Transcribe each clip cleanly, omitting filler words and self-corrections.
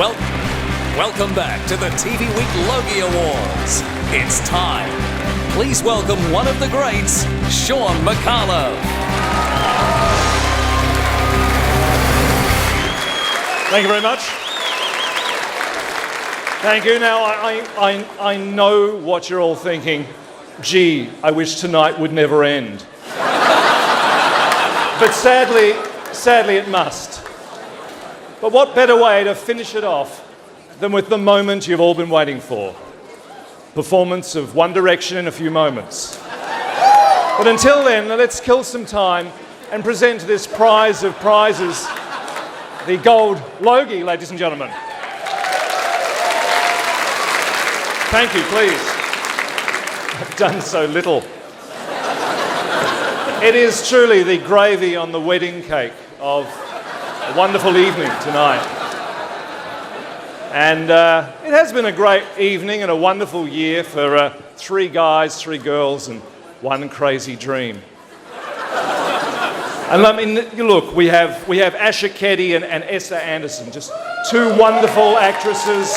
Well, welcome back to the TV Week Logie Awards. It's time. Please welcome one of the greats, Sean McAuliffe. Thank you very much. Thank you. Now, I know what you're all thinking. Gee, I wish tonight would never end. But sadly it must. But what better way to finish it off than with the moment you've all been waiting for? Performance of One Direction in a few moments. But until then, let's kill some time and present this prize of prizes, the gold Logie, ladies and gentlemen. Thank you, please. I've done so little. It is truly the gravy on the wedding cake of a wonderful evening tonight. And it has been a great evening and a wonderful year for 3 guys, 3 girls, and 1 crazy dream. And I mean, look, we have Asha Keddy and Essa Anderson, just 2 wonderful actresses,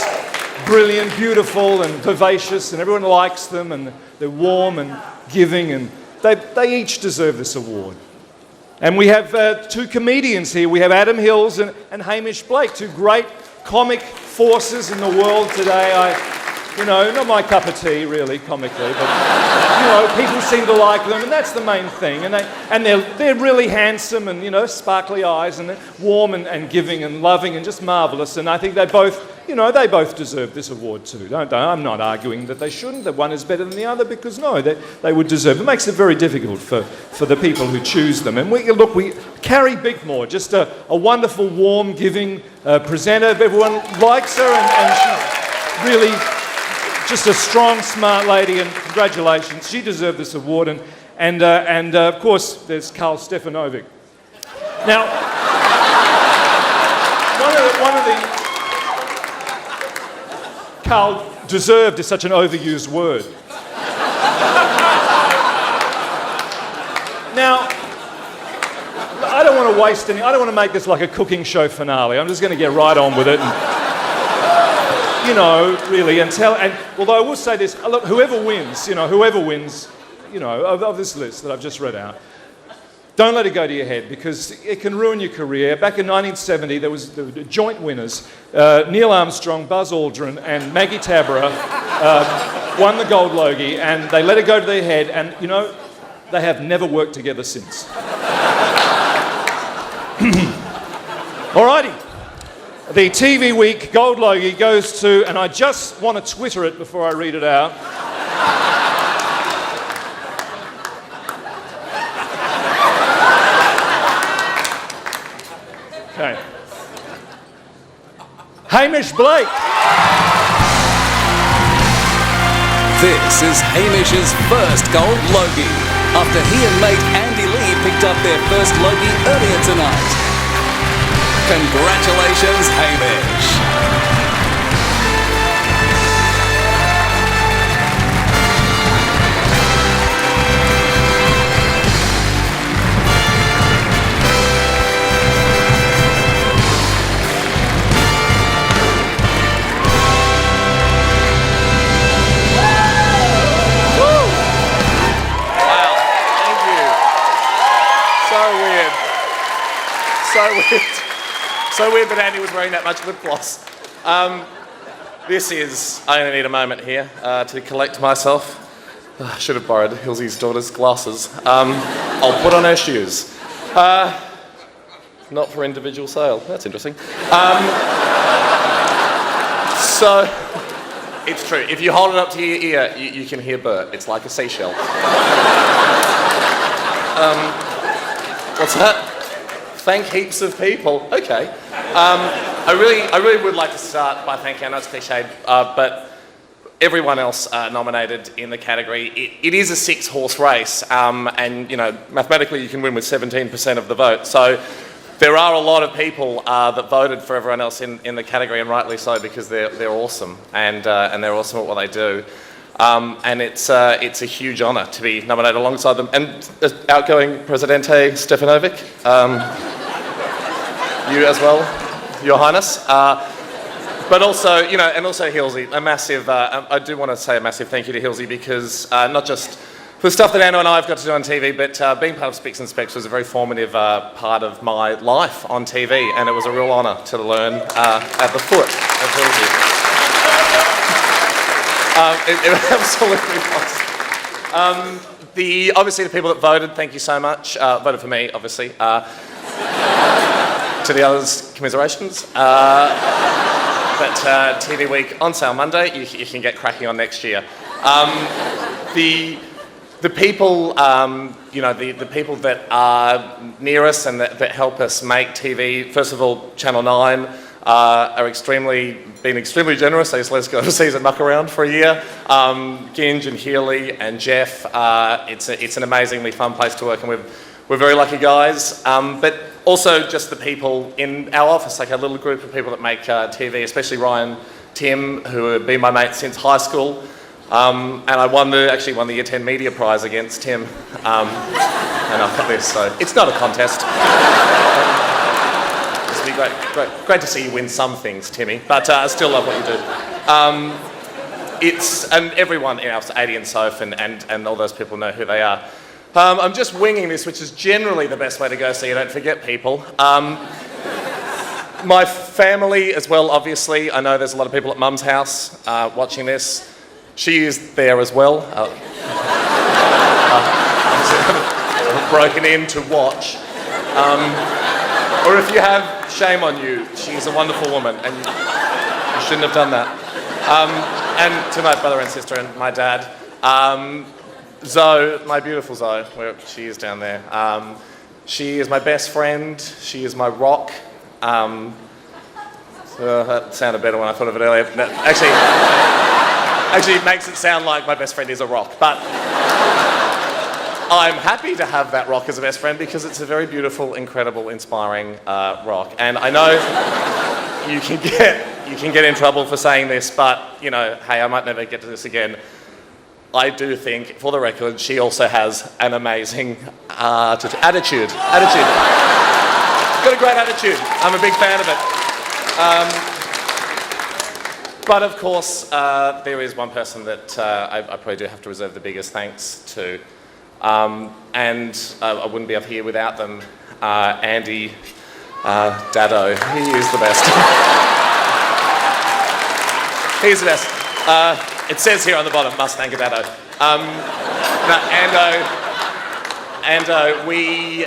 brilliant, beautiful, and vivacious, and everyone likes them, and they're warm and giving, and they each deserve this award. And we have 2 comedians here. We have Adam Hills and Hamish Blake, 2 great comic forces in the world today. Not my cup of tea, really, comically, but, people seem to like them, and that's the main thing. And they're really handsome and, sparkly eyes, and they're warm and giving and loving and just marvellous. And I think they both deserve this award too, don't they? I'm not arguing that they shouldn't, that one is better than the other, because no, they would deserve it. It makes it very difficult for the people who choose them. And we Carrie Bickmore, just a wonderful, warm, giving presenter. Everyone likes her, and she's really just a strong, smart lady, and congratulations. She deserved this award. And of course, there's Karl Stefanovic. Now, one of the Karl deserved is such an overused word. Now, I don't want to waste I don't want to make this like a cooking show finale. I'm just going to get right on with it. Really, and although I will say this, look, whoever wins, of this list that I've just read out, don't let it go to your head, because it can ruin your career. Back in 1970, there were joint winners. Neil Armstrong, Buzz Aldrin, and Maggie Tabra won the gold Logie, and they let it go to their head, and, they have never worked together since. Alrighty. The TV Week Gold Logie goes to, and I just want to Twitter it before I read it out. Okay. Hamish Blake. This is Hamish's first gold Logie, after he and mate Andy Lee picked up their first Logie earlier tonight. Congratulations, Hamish. So weird that Andy was wearing that much lip gloss. I only need a moment here to collect myself. I should have borrowed Hilsy's daughter's glasses. I'll put on her shoes. Not for individual sale. That's interesting. So, it's true. If you hold it up to your ear, you can hear Bert. It's like a seashell. What's that? Thank heaps of people. Okay. I really would like to start by thanking, I know it's cliched, but everyone else nominated in the category. It is a 6-horse race, and mathematically you can win with 17% of the vote. So there are a lot of people that voted for everyone else in the category, and rightly so, because they're awesome, and they're awesome at what they do. And it's a huge honour to be nominated alongside them. And outgoing Presidente Stefanovic, you as well, Your Highness. But also, you know, and also Hilsey, a massive, I do want to say a massive thank you to Hilsey because not just for the stuff that Anna and I have got to do on TV, but being part of Specs and Specs was a very formative part of my life on TV, and it was a real honour to learn at the foot of Hilsey. It absolutely was. Obviously, the people that voted, thank you so much. Voted for me, obviously. To the others, commiserations. But TV Week on sale Monday. You can get cracking on next year. The people, you know, the people that are near us and that help us make TV. First of all, Channel 9 are been extremely generous. They just let us go overseas and muck around for a year. Ginge and Healy and Jeff. It's an amazingly fun place to work, and we're very lucky guys. But also just the people in our office, like a little group of people that make TV, especially Ryan, Tim, who have been my mates since high school. And I actually won the Year 10 Media Prize against Tim. And I've got this, so it's not a contest. It's been great to see you win some things, Timmy, but I still love what you do. And everyone in our 80 and Soph and all those people know who they are. I'm just winging this, which is generally the best way to go so you don't forget people. My family as well, obviously. I know there's a lot of people at Mum's house watching this. She is there as well. Broken in to watch. Or if you have, shame on you. She's a wonderful woman and you shouldn't have done that. And to my brother and sister and my dad. Zoe, my beautiful Zoe, where she is down there. She is my best friend. She is my rock. That sounded better when I thought of it earlier. Actually, it makes it sound like my best friend is a rock. But I'm happy to have that rock as a best friend because it's a very beautiful, incredible, inspiring rock. And I know you can get in trouble for saying this, but you know, hey, I might never get to this again. I do think, for the record, she also has an amazing attitude. Got a great attitude. I'm a big fan of it. But of course, there is one person that I probably do have to reserve the biggest thanks to. And I wouldn't be up here without them. Andy Dado, he is the best. He's the best. It says here on the bottom, must thank a Dado. Ando, Andy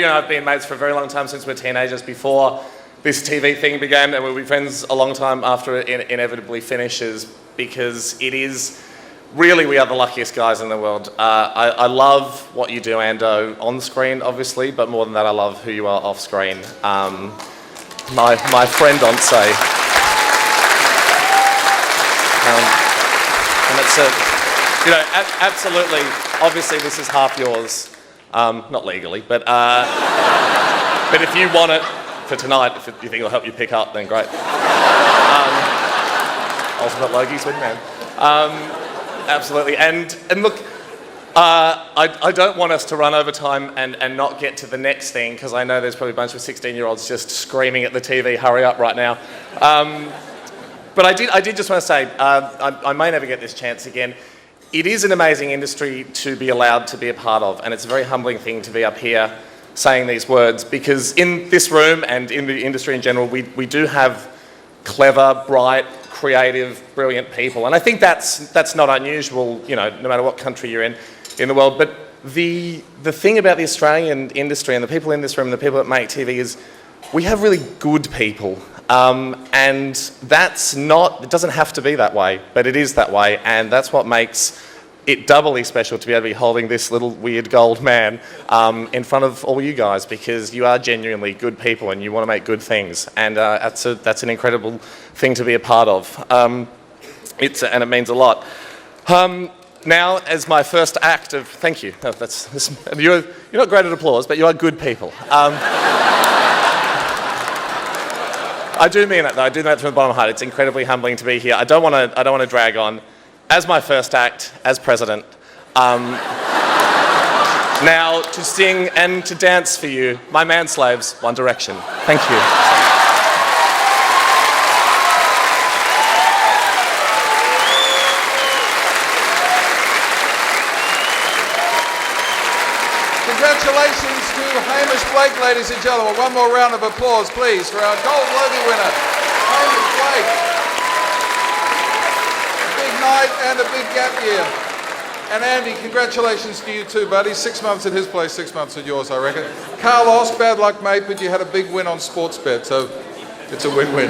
and I have been mates for a very long time since we were teenagers, before this TV thing began, and we'll be friends a long time after it inevitably finishes, because it is really, we are the luckiest guys in the world. I love what you do, Ando, on screen, obviously, but more than that, I love who you are off screen. My friend-once. And it's absolutely, obviously this is half yours, not legally, but if you want it for tonight, if you think it'll help you pick up, then great. Ultimate Logies win, man. Absolutely, and look, I don't want us to run over time and not get to the next thing, because I know there's probably a bunch of 16-year-olds just screaming at the TV, hurry up right now. But I did just want to say, I may never get this chance again. It is an amazing industry to be allowed to be a part of, and it's a very humbling thing to be up here saying these words, because in this room and in the industry in general, we do have clever, bright, creative, brilliant people, and I think that's not unusual, you know, no matter what country you're in the world. But the thing about the Australian industry and the people in this room and the people that make TV is we have really good people. And that's not, it doesn't have to be that way, but it is that way, and that's what makes it doubly special to be able to be holding this little weird gold man in front of all you guys, because you are genuinely good people and you want to make good things, and that's an incredible thing to be a part of. And it means a lot. Now, as my first act of, thank you, you're not great at applause, but you are good people. I do mean that though. I do mean that from the bottom of my heart. It's incredibly humbling to be here. I don't want to drag on. As my first act, as president, now to sing and to dance for you, my manslaves, One Direction. Thank you. Congratulations to Hamish Blake, ladies and gentlemen. One more round of applause, please, for our gold Logie winner, Hamish Blake. A big night and a big gap year. And Andy, congratulations to you too, buddy. 6 months at his place, 6 months at yours, I reckon. Carlos, bad luck, mate, but you had a big win on Sportsbet, so it's a win-win.